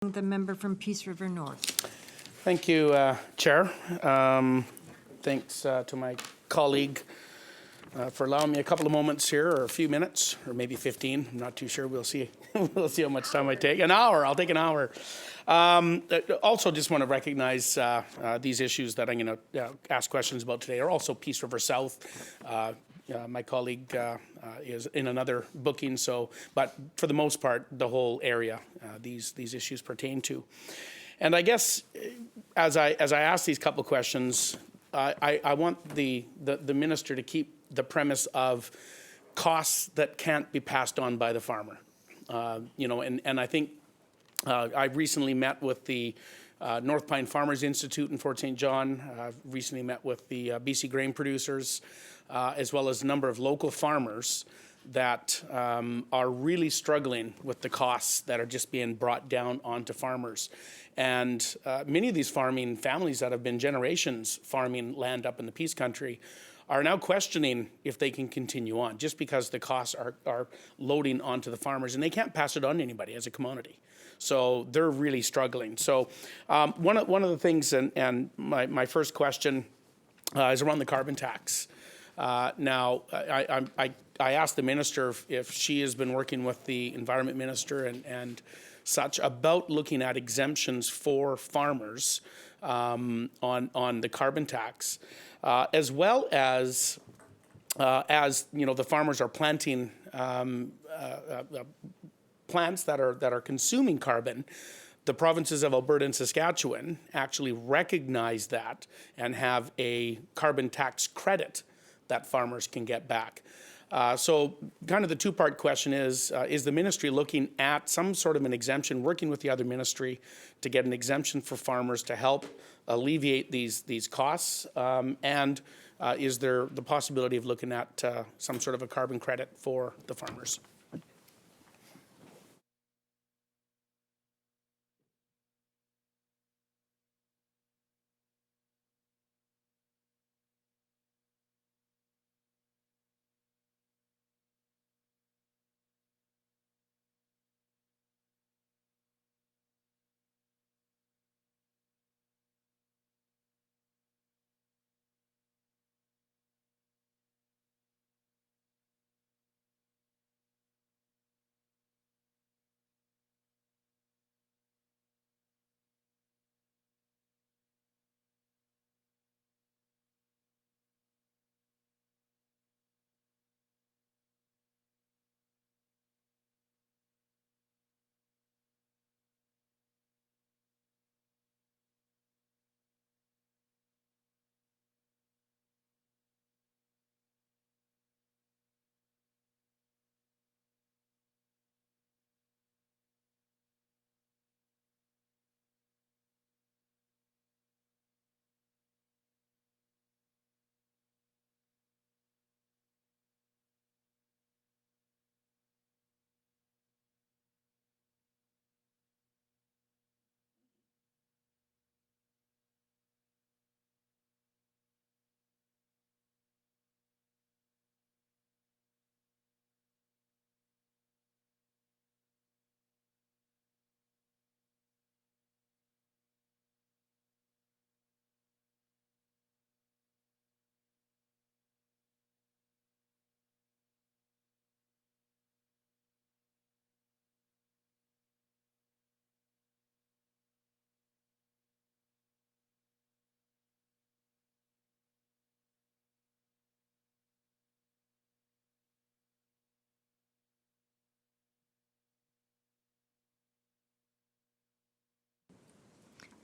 The member from Peace River North. Thank you, Chair. Thanks to my colleague for allowing me a couple of moments here, or a few minutes, or maybe 15. I'm not too sure. We'll see. We'll see how much time I take. An hour. I'll take an hour. Also, just want to recognize these issues that I'm going to ask questions about today are also Peace River South. My colleague is in another booking, but for the most part, the whole area these issues pertain to. And I guess as I ask these couple of questions, I want the minister to keep the premise of costs that can't be passed on by the farmer. And I think I recently met with the North Pine Farmers Institute in Fort St. John. Recently met with the BC grain producers, as well as a number of local farmers that are really struggling with the costs that are just being brought down onto farmers. And many of these farming families that have been generations farming land up in the Peace Country are now questioning if they can continue on, just because the costs are loading onto the farmers, and they can't pass it on to anybody as a commodity. So they're really struggling. So one of the things, and my first question is around the carbon tax. Now, I asked the minister if she has been working with the environment minister and such about looking at exemptions for farmers on the carbon tax, as well as the farmers are planting plants that are consuming carbon. The provinces of Alberta and Saskatchewan actually recognize that and have a carbon tax credit that farmers can get back. So kind of the two-part question is the ministry looking at some sort of an exemption, working with the other ministry to get an exemption for farmers to help alleviate these costs? And is there the possibility of looking at some sort of a carbon credit for the farmers?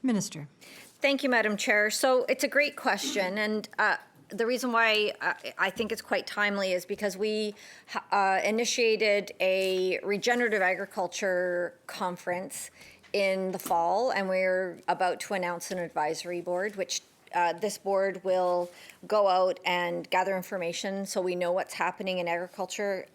Minister. Thank you, Madam Chair. So it's a great question, and the reason why I think it's quite timely is because we initiated a regenerative agriculture conference in the fall, and we're about to announce an advisory board, which this board will go out and gather information so we know what's happening in agriculture,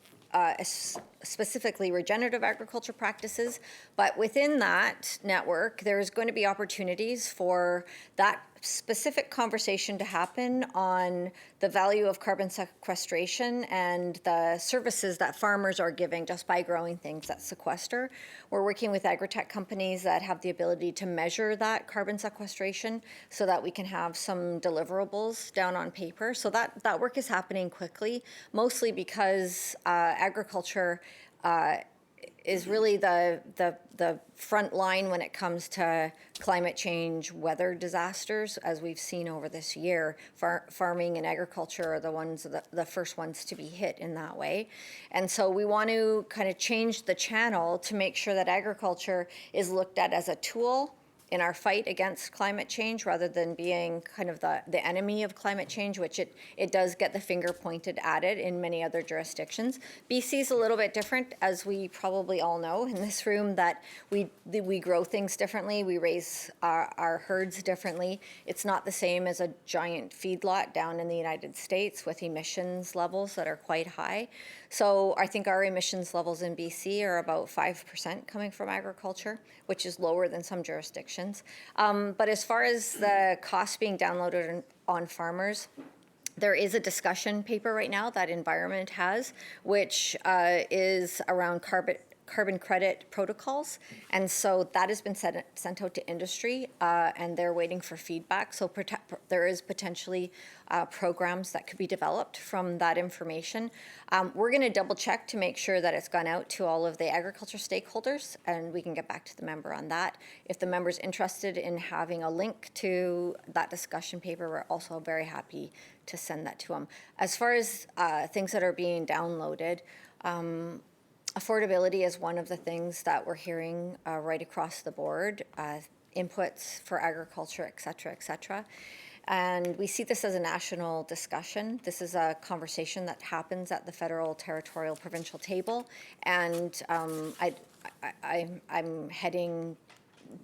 specifically regenerative agriculture practices. But within that network, there's going to be opportunities for that specific conversation to happen on the value of carbon sequestration and the services that farmers are giving just by growing things that sequester. We're working with agri-tech companies that have the ability to measure that carbon sequestration so that we can have some deliverables down on paper. So that work is happening quickly, mostly because agriculture is really the front line when it comes to climate change, weather disasters, as we've seen over this year. Farming and agriculture are the first ones to be hit in that way. And so we want to kind of change the channel to make sure that agriculture is looked at as a tool in our fight against climate change rather than being kind of the enemy of climate change, which it does get the finger pointed at it in many other jurisdictions. BC is a little bit different, as we probably all know in this room, that we grow things differently, we raise our herds differently. It's not the same as a giant feedlot down in the United States with emissions levels that are quite high. So I think our emissions levels in BC are about 5% coming from agriculture, which is lower than some jurisdictions. But as far as the costs being downloaded on farmers, there is a discussion paper right now that Environment has, which is around carbon credit protocols. And so that has been sent out to industry, and they're waiting for feedback. So there is potentially programs that could be developed from that information. We're going to double check to make sure that it's gone out to all of the agriculture stakeholders, and we can get back to the member on that. If the member's interested in having a link to that discussion paper, we're also very happy to send that to them. As far as things that are being downloaded, affordability is one of the things that we're hearing right across the board, inputs for agriculture, et cetera, et cetera. And we see this as a national discussion. This is a conversation that happens at the federal, territorial, provincial table. And I'm heading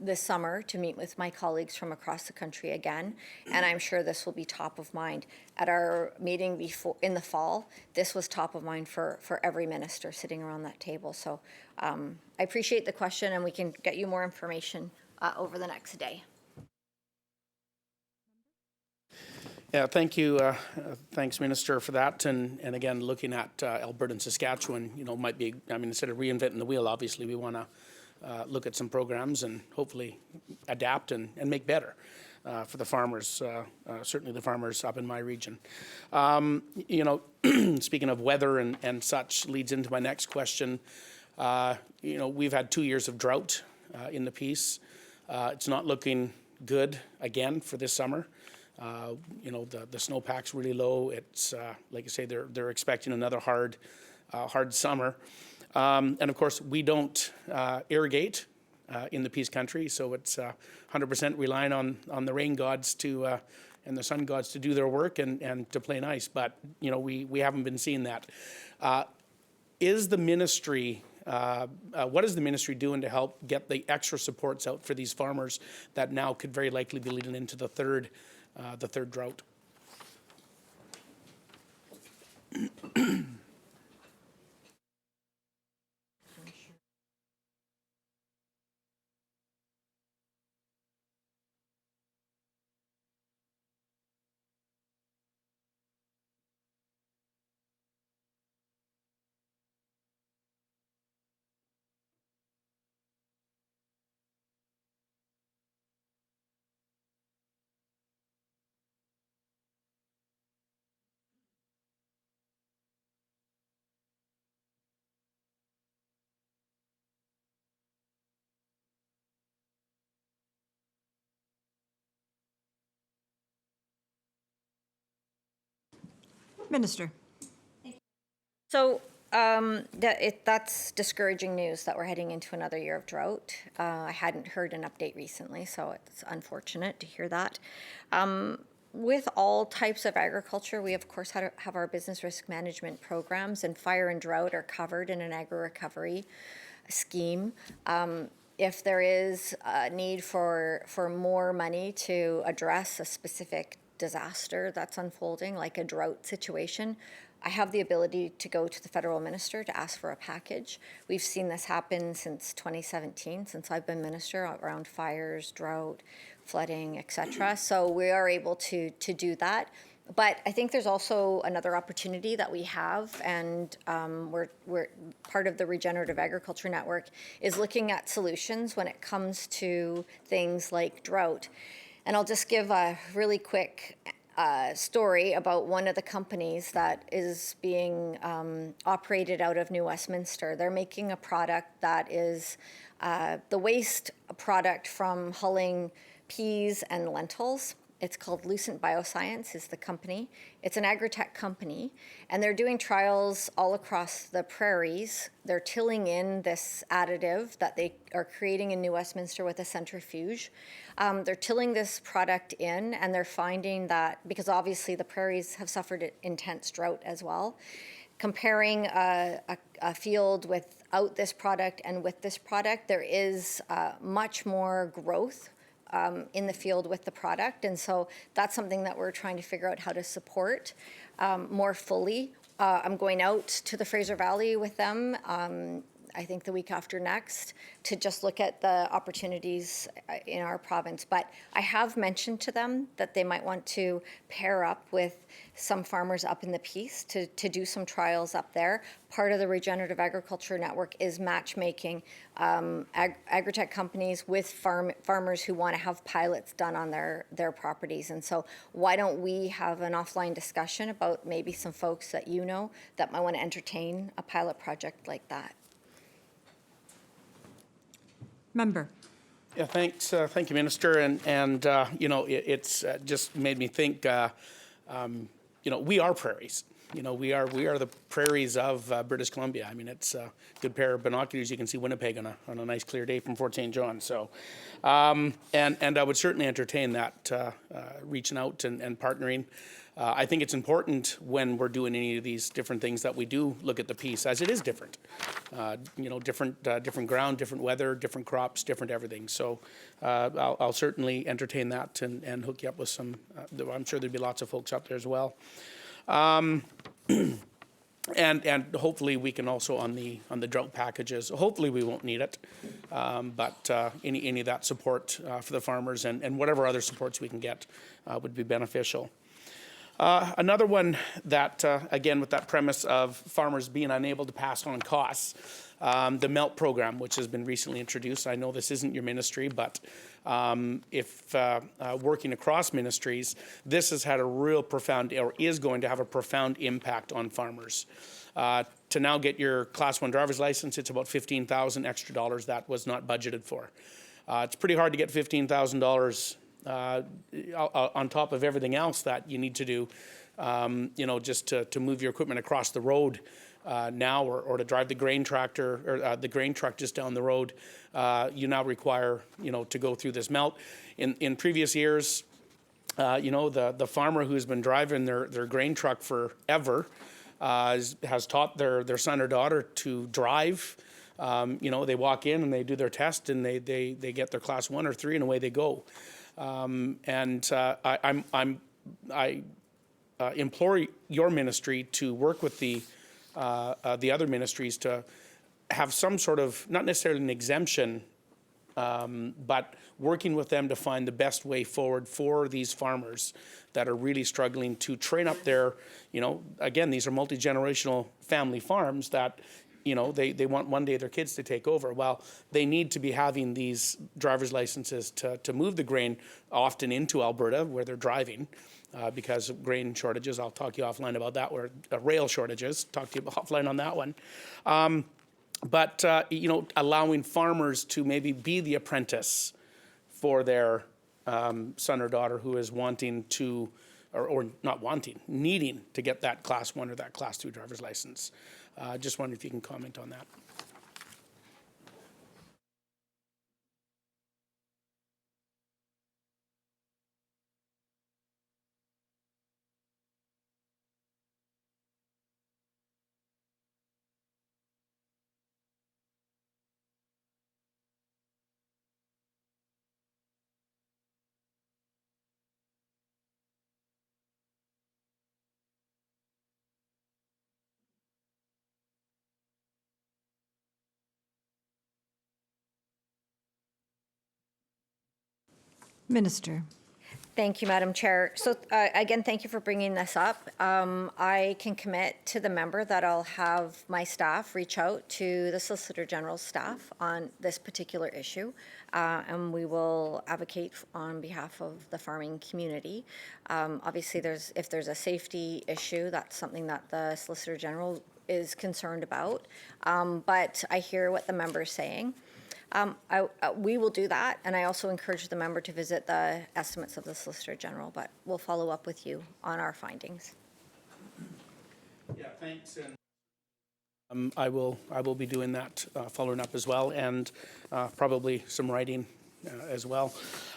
this summer to meet with my colleagues from across the country again, and I'm sure this will be top of mind. At our meeting before in the fall, this was top of mind for every minister sitting around that table. So I appreciate the question, and we can get you more information over the next day. Yeah, thank you. Thanks, Minister, for that. And again, looking at Alberta and Saskatchewan, might be, instead of reinventing the wheel, obviously we want to look at some programs and hopefully adapt and make better for the farmers, certainly the farmers up in my region. Speaking of weather and such leads into my next question. We've had 2 years of drought in the Peace. It's not looking good again for this summer. The snowpack's really low. It's like I say, they're expecting another hard summer. And of course, we don't irrigate in the Peace Country, so it's 100% relying on the rain gods and the sun gods to do their work and to play nice. But we haven't been seeing that. Is the ministry what is the ministry doing to help get the extra supports out for these farmers that now could very likely be leading into the third drought? Minister. So that's discouraging news that we're heading into another year of drought. I hadn't heard an update recently, so it's unfortunate to hear that. With all types of agriculture, we of course have our business risk management programs, and fire and drought are covered in an agri-recovery scheme. If there is a need for more money to address a specific disaster that's unfolding, like a drought situation, I have the ability to go to the federal minister to ask for a package. We've seen this happen since 2017, since I've been minister, around fires, drought, flooding, etc. So we are able to do that. But I think there's also another opportunity that we have, and we're part of the Regenerative Agriculture Network is looking at solutions when it comes to things like drought. And I'll just give a really quick story about one of the companies that is being operated out of New Westminster. They're making a product that is the waste product from hulling peas and lentils. It's called Lucent Bioscience is the company. It's an agri-tech company, and they're doing trials all across the prairies. They're tilling in this additive that they are creating in New Westminster with a centrifuge. They're tilling this product in, and they're finding that, because obviously the prairies have suffered intense drought as well, comparing a field without this product and with this product, there is much more growth in the field with the product. And so that's something that we're trying to figure out how to support more fully. I'm going out to the Fraser Valley with them, I think the week after next, to just look at the opportunities in our province. But I have mentioned to them that they might want to pair up with some farmers up in the Peace to do some trials up there. Part of the Regenerative Agriculture Network is matchmaking agri-tech companies with farmers who want to have pilots done on their properties. And so why don't we have an offline discussion about maybe some folks that you know that might want to entertain a pilot project like that? Member. Yeah, thanks. Thank you, Minister. And you know, it's just made me think, you know, we are prairies. You know, we are the prairies of British Columbia. I mean, it's a good pair of binoculars. You can see Winnipeg on a nice clear day from Fort St. John. So, and I would certainly entertain that, reaching out and partnering. I think it's important when we're doing any of these different things that we do look at the piece as it is different. You know, different ground, different weather, different crops, different everything. So I'll certainly entertain that and hook you up with some. I'm sure there'd be lots of folks up there as well. And hopefully we can also on the drought packages. Hopefully we won't need it, but any of that support for the farmers and whatever other supports we can get would be beneficial. Another one that, again, with that premise of farmers being unable to pass on costs, the MELT program, which has been recently introduced. I know this isn't your ministry, but if working across ministries, this has had a real profound, or is going to have a profound impact on farmers. To now get your Class 1 driver's license, it's about $15,000 extra dollars that was not budgeted for. It's pretty hard to get $15,000 on top of everything else that you need to do, you know, just to move your equipment across the road now, or to drive the grain tractor or the grain truck just down the road. You now require, you know, to go through this MELT. In previous years, you know, the farmer who's been driving their grain truck forever has taught their son or daughter to drive. You know, they walk in and they do their test and they get their Class 1 or 3 and away they go. I implore your ministry to work with the other ministries to have some sort of, not necessarily an exemption, but working with them to find the best way forward for these farmers that are really struggling to train up their, you know, again, these are multi-generational family farms that, you know, they want one day their kids to take over. Well, they need to be having these driver's licenses to move the grain often into Alberta where they're driving because of grain shortages. I'll talk to you offline about that, or rail shortages. Talk to you offline on that one. But you know, allowing farmers to maybe be the apprentice for their son or daughter who is wanting to, or not wanting, needing to get that Class 1 or that Class 2 driver's license. Just wondering if you can comment on that. Minister. Thank you, Madam Chair. So again, thank you for bringing this up. I can commit to the member that I'll have my staff reach out to the Solicitor General's staff on this particular issue, and we will advocate on behalf of the farming community. Obviously, if there's a safety issue, that's something that the Solicitor General is concerned about, but I hear what the member is saying. We will do that, and I also encourage the member to visit the estimates of the Solicitor General, but we'll follow up with you on our findings. Yeah, thanks. And I will be doing that, following up as well, and probably some writing as well.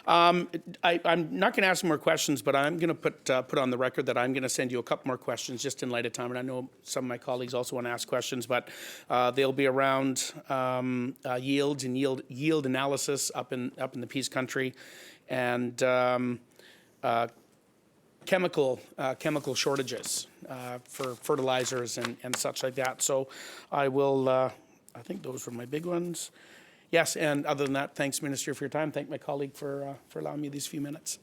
I'm not going to ask more questions, but I'm going to put on the record that I'm going to send you a couple more questions just in light of time. And I know some of my colleagues also want to ask questions, but they'll be around yields and yield analysis up in the Peace Country, and chemical shortages for fertilizers and such like that. So I will. I think those were my big ones. Yes, and other than that, thanks, Minister, for your time. Thank my colleague for allowing me these few minutes.